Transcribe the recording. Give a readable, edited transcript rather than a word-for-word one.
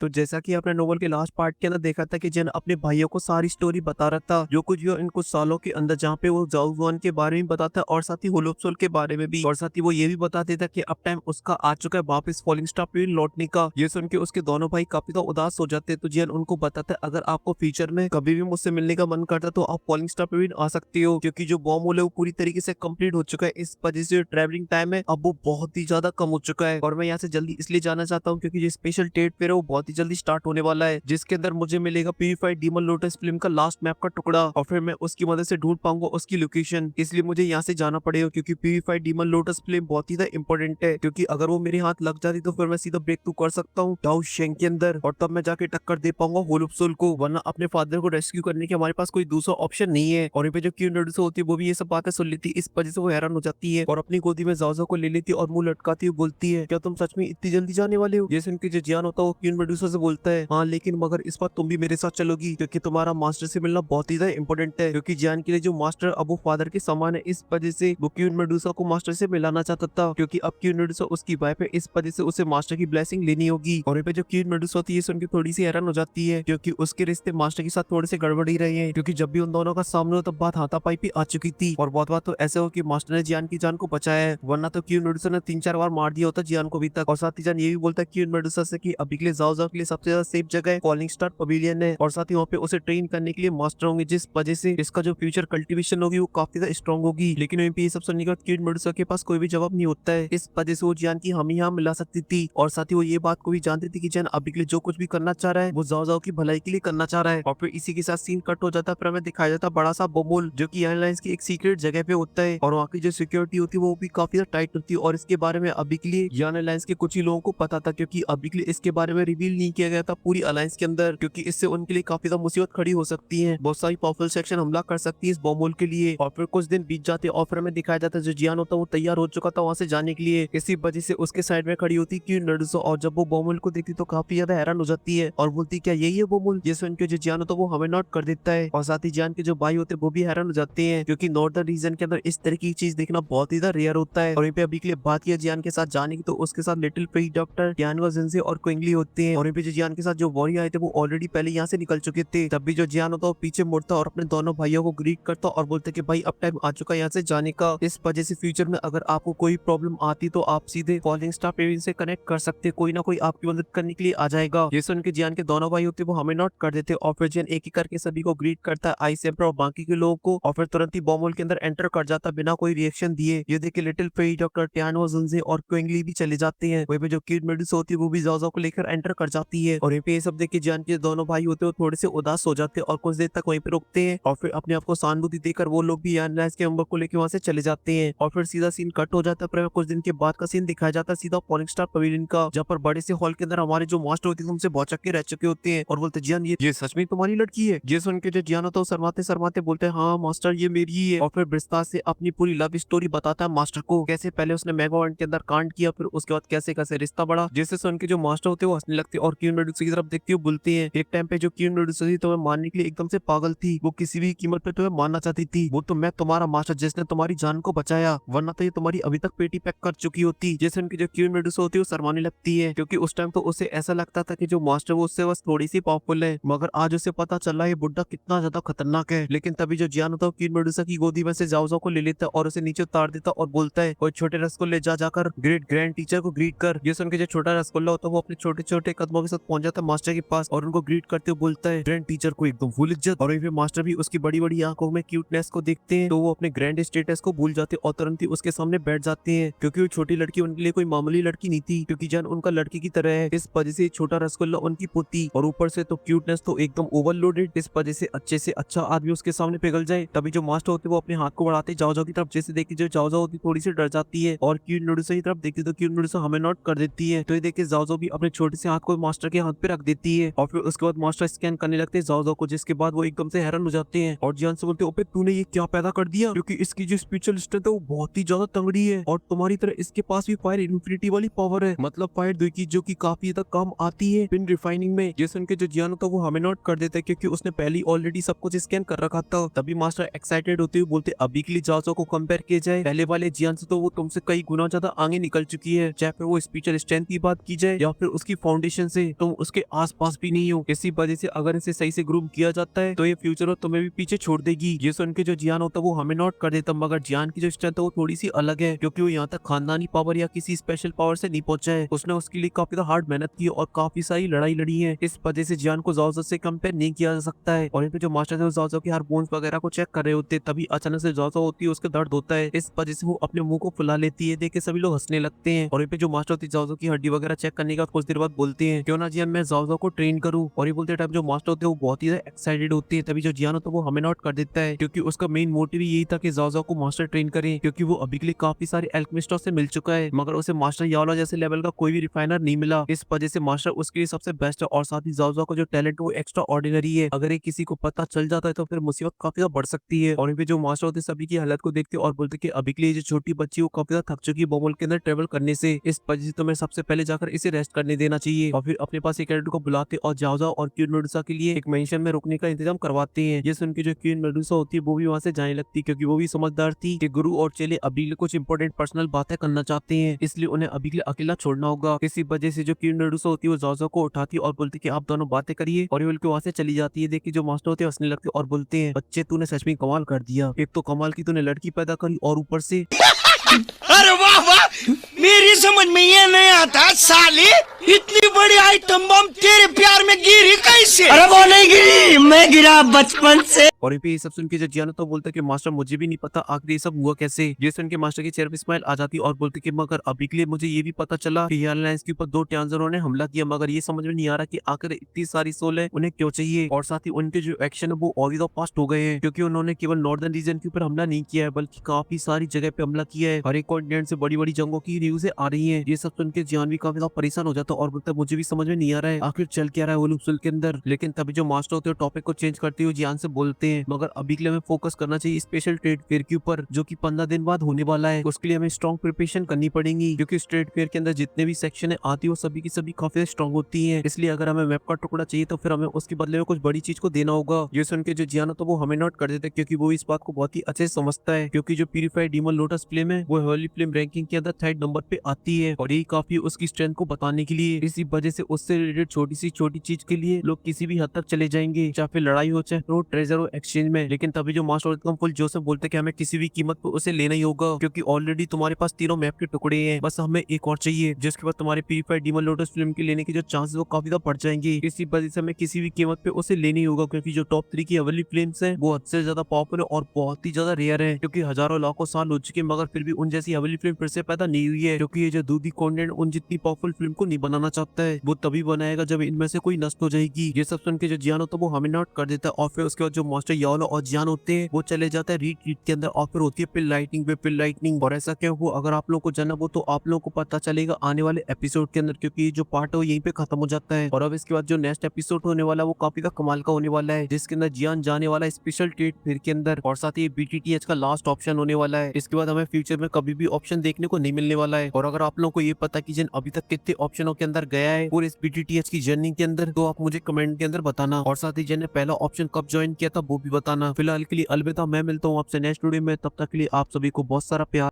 तो जैसा कि आपने नोवेल के लास्ट पार्ट के अंदर देखा था कि जिन अपने भाइयों को सारी स्टोरी बता रहा था जो कुछ भी इन कुछ सालों के अंदर, जहाँ पे वो जाओ जुआन के बारे में बताता और साथ ही होलोप्सोल के बारे में भी, और साथ ही वो ये भी बता देता कि अब टाइम उसका आ चुका है वापस फॉलिंग स्टार पे लौटने का। ये सुन के उसके दोनों भाई काफी तो उदास हो जाते हैं। तो जिन उनको बताता है अगर आपको फ्यूचर में कभी भी मुझसे मिलने का मन करता तो आप फॉलिंग स्टार पे भी आ सकते हो, क्योंकि जो बॉम्ब होल है वो पूरी तरीके से कंप्लीट हो चुका है। इस वजह से ट्रेवलिंग टाइम है अब वो बहुत ही ज्यादा कम हो चुका है। और मैं यहाँ से जल्दी इसलिए जाना चाहता हूँ क्योंकि जो स्पेशल डेट पे है वो बहुत ही जल्दी स्टार्ट होने वाला है, जिसके अंदर मुझे मिलेगा प्यूरीफाइड डीमन लोटस फिल्म का लास्ट मैप का टुकड़ा, और फिर मैं उसकी मदद से ढूंढ पाऊंगा उसकी लोकेशन। इसलिए मुझे यहाँ से जाना पड़ेगा क्योंकि प्यूरीफाइड डीमन लोटस फिल्म बहुत ही ज्यादा इंपॉर्टेंट है, क्योंकि अगर वो मेरे हाथ लग जाती तो फिर मैं सीधा ब्रेक थ्रू कर सकता हूँ डाउ शेंग के अंदर, और तब मैं जाके टक्कर दे पाऊंगा होलोप्सोल को। वरना अपने फादर को रेस्क्यू करने के हमारे पास कोई दूसरा ऑप्शन नहीं है। और यहाँ पे जो क्यून नडुसो होती है वो भी ये सब बातें सुन लेती है, इस वजह से वो हैरान हो जाती है और अपनी गोदी में जाओ को ले लेती है और मुंह लटकाती हुई बोलती है, क्या तुम सच में इतनी जल्दी जाने वाले हो? जैसे उनकी जो जियान होता है वो क्यून मेडुसा से बोलता है, हाँ लेकिन मगर इस बार तुम भी मेरे साथ चलोगी क्योंकि तुम्हारा मास्टर से मिलना बहुत ही ज्यादा इंपॉर्टेंट है, क्योंकि जियान के लिए जो मास्टर अब वो फादर के समान है। इस वजह से वो क्यून मेडुसा को मास्टर से मिलाना चाहता था, क्योंकि अब क्यून मेडुसा उसकी वाइफ है, इस वजह से उसे मास्टर की ब्लेसिंग लेनी होगी। और यहाँ पे जो क्यून मेडुसा होती है सुन के थोड़ी सी हैरान हो जाती है, क्योंकि उसके रिश्ते मास्टर के साथ थोड़े से गड़बड़ ही रहे हैं, क्योंकि जब भी उन दोनों का सामने हो तब बात हाथापाई भी आ चुकी थी। और बहुत बात तो ऐसे हो कि मास्टर ने जियान की जान को बचाया है, वरना तो क्यून मेडुसा ने 3-4 बार मार दिया होता जियान को अभी तक। और साथ ही जान ये भी बोलता है क्यून मेडुसा से कि अभी के लिए जाओ के लिए सबसे ज्यादा सेफ जगह फॉलिंग स्टार पवेलियन है, और साथ ही वहाँ पे उसे ट्रेन करने के लिए मास्टर होंगे, जिस वजह से इसका जो फ्यूचर कल्टीवेशन होगी वो काफी ज्यादा स्ट्रॉन्ग होगी। लेकिन वहीं पे ये सब सुनने के बाद क्यून मेडुसा के पास कोई भी जवाब नहीं होता है, इस वजह से वो जियान की हम यहाँ मिला सकती थी। और साथ ही वो ये बात को भी जानती थी कि जियान अभी के लिए जो कुछ भी करना चाह रहा है वो जाओ की भलाई के लिए करना चाह रहा है। और फिर इसी के साथ सीन कट हो जाता है, फिर हमें दिखाया जाता है बड़ा सा बोमोल जो की एयरलाइंस की एक सीक्रेट जगह पे होता है, और वहाँ की जो सिक्योरिटी होती है वो भी काफी ज्यादा टाइट होती है। और इसके बारे में अभी के लिए यान अलायंस के कुछ ही लोगों को पता था, क्योंकि अभी के लिए इसके बारे में रिवील नहीं किया गया था पूरी अलायंस के अंदर, क्योंकि इससे उनके लिए काफी ज्यादा मुसीबत खड़ी हो सकती है, बहुत सारी पावरफुल सेक्शन हमला कर सकती है इस बॉम्बोल के लिए। और फिर कुछ दिन बीत जाते और फिर हमें दिखाया जाता है जो जियान होता है वो तैयार हो चुका था वहां से जाने के लिए, इसी वजह से उसके साइड में खड़ी होती क्यून मेडुसा, और जब वो बॉम्बोल को देखती तो काफी ज्यादा हैरान हो जाती है और बोलती क्या यही है बॉम्बोल? जिससे उनके जो जियान होता है वो हमें नोट कर देता है। और साथ ही जियान के जो भाई होते हैं वो भी हैरान हो जाते हैं, क्योंकि नॉर्दर्न रीजन के अंदर इस तरह की चीज देखना बहुत ही ज्यादा रेयर होता है। और यहाँ पे अभी के लिए बात किया जियान के साथ जाने की तो उसके साथ लिटिल फ्री डॉक्टर टियानवा जिनसे और क्विंगली होते हैं। और यहाँ पे जो जियान के साथ जो वॉरियर आए थे वो ऑलरेडी पहले यहाँ से निकल चुके थे। तब भी जो जियान होता है वो पीछे मुड़ता और अपने दोनों भाइयों को ग्रीट करता और बोलते कि भाई अब टाइम आ चुका है यहाँ से जाने का। इस वजह से फ्यूचर में अगर आपको कोई प्रॉब्लम आती तो आप सीधे फॉलिंग स्टार पेरेंट्स से कनेक्ट कर सकते, कोई ना कोई आपकी मदद करने के लिए आ जाएगा। ये सुन के जियान के दोनों भाई होते वो हमें नोट कर देते और फिर जियान एक ही करके सभी को ग्रीट करता है, आइस एम्पर और बाकी के लोगों को, और फिर तुरंत ही बॉम्बोल के अंदर एंटर कर जाता बिना कोई रिएक्शन दिए। ये देखे लिटिल फेरी डॉक्टर टियानो जिनसे और क्विंगली भी चले जाते हैं। वहीं पे जो किड मेडुसा होती है वो भी जाओ को लेकर एंटर कर जाती है। और यहाँ पे ये सब देख के जियान के दोनों भाई होते हैं थोड़े से उदास हो जाते हैं और कुछ देर तक वहीं पे रुकते हैं, और फिर अपने आप को सहानुभूति देकर वो लोग भी यान के मेंबर को लेकर वहां से चले जाते हैं। और फिर सीधा सीन कट हो जाता है, पर कुछ दिन के बाद का सीन दिखाया जाता है सीधा फॉलिंग स्टार पवेलियन का, जहाँ पर बड़े से हॉल के अंदर हमारे जो मास्टर होते हैं उनसे भौचक के रह चुके होते हैं और बोलते जियान ये सच में तुम्हारी लड़की है? ये सुन के जो जियान होता है शर्माते शर्माते बोलते हैं हाँ मास्टर ये मेरी ही है। और फिर ब्रिस्ता से अपनी पूरी लव स्टोरी बताता है मास्टर को, कैसे पहले उसने मेगावर्ल्ड के अंदर कांड किया, फिर उसके बाद कैसे कैसे रिश्ता बढ़ा, जिससे सुन के जो मास्टर होते हैं वो हंसने लगते हैं और क्यून मेडुसा की तरफ देखते हुए बोलते हैं एक टाइम पे जो क्यून मेडुसा थी तुम्हें मारने के लिए एकदम से पागल थी, वो किसी भी कीमत पे तुम्हें मारना चाहती थी, वो तो मैं तुम्हारा मास्टर जिसने तुम्हारी जान को बचाया, वरना तो ये तुम्हारी अभी तक पेटी पैक कर चुकी होती। जैसे उनकी जो क्यून मेडुसा होती है वो शर्माने लगती है, क्योंकि उस टाइम तो उसे ऐसा लगता था कि जो मास्टर वो उससे बस थोड़ी सी पावरफुल है, मगर आज उसे पता चला ये बुड्ढा कितना ज्यादा खतरनाक है। लेकिन तभी जो जियान होता है क्यून मेडुसा की गोदी में से जाओ को ले लेता है और उसे नीचे उतार देता और बोलता है कोई छोटे रस को ले जाकर ग्रेट ग्रैंड टीचर को ग्रीट कर। ये सुन के जो छोटा रसगुल्ला होता है वो अपने छोटे छोटे कदमों के साथ पहुंच जाता है मास्टर के पास और उनको ग्रीट करते हुए बोलता है ग्रैंड टीचर को एकदम फुल इज्जत। और वहीं पे मास्टर भी उसकी बड़ी बड़ी आंखों में क्यूटनेस को देखते हैं तो वो अपने ग्रैंड स्टेटस को भूल जाते और तुरंत ही उसके सामने बैठ जाते हैं, क्योंकि वो छोटी लड़की उनके लिए कोई मामूली लड़की नहीं थी, क्योंकि जान उनका लड़की की तरह है। इस वजह से छोटा रसगुल्ला उनकी पोती और ऊपर से तो क्यूटनेस तो एकदम ओवरलोडेड, इस वजह से अच्छे से अच्छा आदमी उसके सामने पिघल जाए। तभी जो मास्टर होते वो अपने हाथ को बढ़ाते जाओ की तरफ, जैसे देखी जो जाओ होती थोड़ी सी डर जाती है और क्यूट मेडुसा की तरफ देखती तो क्यूट मेडुसा हमें नोट कर देती है। तो ये देखिए जाओ भी अपने छोटे से हाथ को मास्टर के हाथ पे रख देती है और फिर उसके बाद मास्टर स्कैन करने लगते हैं जाओ को, जिसके बाद वो एकदम से हैरान हो जाते हैं और जियान से बोलते ओपे तूने ये क्या पैदा कर दिया, क्योंकि इसकी जो स्पिरिचुअल स्ट्रेंथ है वो बहुत ही ज्यादा तगड़ी है और तुम्हारी तरह इसके पास भी फायर इन्फिनिटी वाली पावर है, मतलब फायर दो की जो की काफी ज्यादा काम आती है पिन रिफाइनिंग में। जैसे उनके जो जियान होता है वो हमें नोट कर देता है क्योंकि उसने पहले ऑलरेडी सब कुछ स्कैन कर रखा था। तभी मास्टर एक्साइटेड होते हुए बोलते अभी के लिए जाओ को कंपेयर किया जाए पहले वाले जियान से तो वो तुमसे कई गुना ज्यादा आगे निकल चुकी है, चाहे फिर वो स्पिरिचुअल स्ट्रेंथ की बात की जाए या फिर उसकी फाउंडेशन से तुम उसके आसपास भी नहीं हो। इसी वजह से अगर इसे सही से ग्रूम किया जाता है तो ये फ्यूचर में तुम्हें भी पीछे छोड़ देगी। ये सुन के जो जियान होता है वो हमें नोट कर देता, मगर जियान की जो स्ट्रेंथ है वो थोड़ी सी अलग है, क्योंकि वो यहाँ तक खानदानी पावर या किसी स्पेशल पावर से नहीं पहुंचा है। उसने उसके लिए काफी हार्ड मेहनत की और काफी सारी लड़ाई लड़ी है। इस वजह से जियान को ज़ाओ से कंपेयर नहीं किया जा सकता है। और यहाँ पे जो मास्टर थे वो ज़ाओ के हर बोन्स वगैरह को चेक कर रहे होते, तभी अचानक से ज़ाओ होती है, उसके दर्द होता है। इस वजह से वो अपने मुंह को फुला लेती है। देख के सभी लोग हंसने लगते हैं। और यहाँ पे जो मास्टर होती है ज़ाओ की हड्डी वगैरह चेक करने के बाद कुछ देर बाद बोलते हैं, क्यों ना जियान मैं ज़ाओ को ट्रेन करूं। और ये बोलते टाइम जो मास्टर होते हैं वो बहुत ही एक्साइटेड होते हैं। तभी जो जियान होता है वो हमें नोट कर देता है, क्योंकि उसका मेन मोटिव यही था कि ज़ाओ को मास्टर ट्रेन करे, क्योंकि वो अभी के लिए काफी सारे एल्केमिस्टों से मिल चुका है, मगर उसे मास्टर याओला जैसे लेवल का कोई भी रिफाइनर नहीं मिला। इस वजह से मास्टर उसके लिए सबसे बेस्ट है। और साथ ही ज़ाओ का जो टैलेंट वो एक्स्ट्रा ऑर्डिनरी है। अगर ये किसी को पता चल जाता है तो फिर मुसीबत काफी ज्यादा बढ़ सकती है। और यहाँ पे जो मास्टर होते हैं सभी की हालत को देखते और बोलते कि अभी के लिए जो छोटी बच्ची वो काफी ज्यादा थक चुकी है बॉमल के अंदर ट्रेवल करने से। इस वजह से तुम्हें सबसे पहले जाकर इसे रेस्ट करने देना चाहिए। और फिर अपने पास एक कैडेट को बुलाते और जाओ और क्वीन मेडुसा के लिए एक मेंशन में रुकने का इंतजाम करवाते हैं। ये सुन के जो क्वीन मेडुसा होती है वो भी वहाँ से जाने लगती, क्योंकि वो भी समझदार थी कि गुरु और चेले अभी के लिए कुछ इंपॉर्टेंट पर्सनल बातें करना चाहते हैं, इसलिए उन्हें अभी के लिए अकेला छोड़ना होगा। इसी वजह से जो क्वीन मेडुसा होती है वो ज़ाओ को उठाती है और बोलती है कि आप दोनों बातें करिए। और ये बोल के वहाँ से चली जाती है। देखिए जो मास्टर होते हैं हंसने लगते और बोलते हैं, बच्चे तूने सच में कमाल कर दिया, एक तो कमाल की तूने लड़की पैदा करी और ऊपर से अरे वाह वाह, मेरी समझ में ये नहीं आता साले, इतनी बड़ी आइटम बम तेरे प्यार में गिरी कैसे? अरे वो नहीं गिरी, मैं गिरा बचपन से। और ये सब सुन के जो जियान तो बोलता है कि मास्टर मुझे भी नहीं पता आखिर ये सब हुआ कैसे। ये सुन के मास्टर के चेहरे पे स्माइल आ जाती और बोलते कि मगर अभी के लिए मुझे ये भी पता चला कि एयरलाइंस के ऊपर 2 ट्रांसजरों ने हमला किया, मगर ये समझ में नहीं आ रहा कि आखिर इतनी सारी सोल है उन्हें क्यों चाहिए। और साथ ही उनके जो एक्शन है वो और भी फास्ट हो गए हैं, क्योंकि उन्होंने केवल नॉर्दर्न रीजन के ऊपर हमला नहीं किया है बल्कि काफी सारी जगह पे हमला किया है। हर एक कॉन्टिनेंट से बड़ी बड़ी जंगों की न्यूज़ आ रही है। ये सब सुन के जियान भी काफी ज्यादा परेशान हो जाता और बोलता मुझे भी समझ में नहीं आ रहा है आखिर चल क्या रहा है ओलुप्सुल के अंदर। लेकिन तभी जो मास्टर होते हैं टॉपिक को चेंज करते हुए जियान से बोलते हैं, मगर अभी के लिए हमें फोकस करना चाहिए स्पेशल ट्रेड फेयर के ऊपर, जो कि 15 दिन बाद होने वाला है। उसके लिए हमें स्ट्रॉन्ग प्रिपरेशन करनी पड़ेगी, क्योंकि ट्रेड फेयर के अंदर जितने भी सेक्शन आती है वो सभी की सभी काफी स्ट्रॉन्ग होती है। इसलिए अगर हमें मैप का टुकड़ा चाहिए तो फिर हमें उसके बदले में कुछ बड़ी चीज को देना होगा। ये सुन के जो जियान तो वो हमें नोट कर देता है, क्योंकि वो इस बात को बहुत ही अच्छे से समझता है, क्योंकि जो प्यूरिफाइड डीमन लोटस फ्लेम है वो हेवनली फ्लेम रैंकिंग के अंदर 3rd नंबर पे आती है, और यही काफी उसकी स्ट्रेंथ को बताने के लिए। इसी वजह से उससे रिलेटेड छोटी चीज के लिए लोग किसी भी हद तक चले जाएंगे, चाहे फिर लड़ाई हो चाहे तो ट्रेजर हो एक्सचेंज में। लेकिन तभी जो मास्टर एकदम फुल जोश से बोलते कि हमें किसी भी कीमत पर उसे लेना ही होगा, क्योंकि ऑलरेडी तुम्हारे पास 3 मैप के टुकड़े हैं, बस हमें एक और चाहिए, जिसके बाद तुम्हारे प्यूरिफाइड डीमन लोटस फ्लेम के लेने के जो चांसेस वो काफी ज्यादा बढ़ जाएंगे। इसी वजह से हमें किसी भी कीमत पे उसे लेनी होगा, क्योंकि जो टॉप 3 की हेवनली फ्लेम्स है वो हद से ज्यादा पावरफुल और बहुत ही ज्यादा रेयर है, क्योंकि हजारों लाखों साल हो चुके मगर फिर भी उन जैसी हेवनली फ्लेम फिर से पैदा नहीं हुई है। क्योंकि ये जो दूधी कॉन्टिनेंट उन जितनी पावरफुल फिल्म को नहीं बनाना चाहता है, वो तभी बनाएगा जब इनमें से कोई नष्ट हो जाएगी। ये सब सुन के जो जियान होता है वो हमें नोट कर देता है। और फिर उसके बाद जो मास्टर याओला और जियान होते हैं वो चले जाता है रीट्रीट के अंदर, और फिर होती है पिल लाइटनिंग। और ऐसा क्या हुआ अगर आप लोगों को जानना वो तो आप लोगों को पता चलेगा आने वाले एपिसोड के अंदर, क्योंकि ये जो पार्ट है वो यहीं पे खत्म हो जाता है। और अब इसके बाद जो नेक्स्ट एपिसोड होने वाला है वो काफी कमाल का होने वाला है, जिसके अंदर जियान जाने वाला है स्पेशल ट्रेड फेयर के अंदर, और साथ ही BTTH का लास्ट ऑप्शन होने वाला है। इसके बाद हमें फ्यूचर में कभी भी ऑप्शन देखने को नहीं मिलने वाला है। और अगर आप लोगों को ये पता कि जिन अभी तक कितने ऑप्शनों के अंदर गया है और इस BTTH की जर्नी के अंदर, तो आप मुझे कमेंट के अंदर बताना। और साथ ही जिन्हें पहला ऑप्शन कब ज्वाइन किया था वो भी बताना। फिलहाल के लिए अलविदा, मैं मिलता हूँ आपसे नेक्स्ट वीडियो में, तब तक के लिए आप सभी को बहुत सारा प्यार।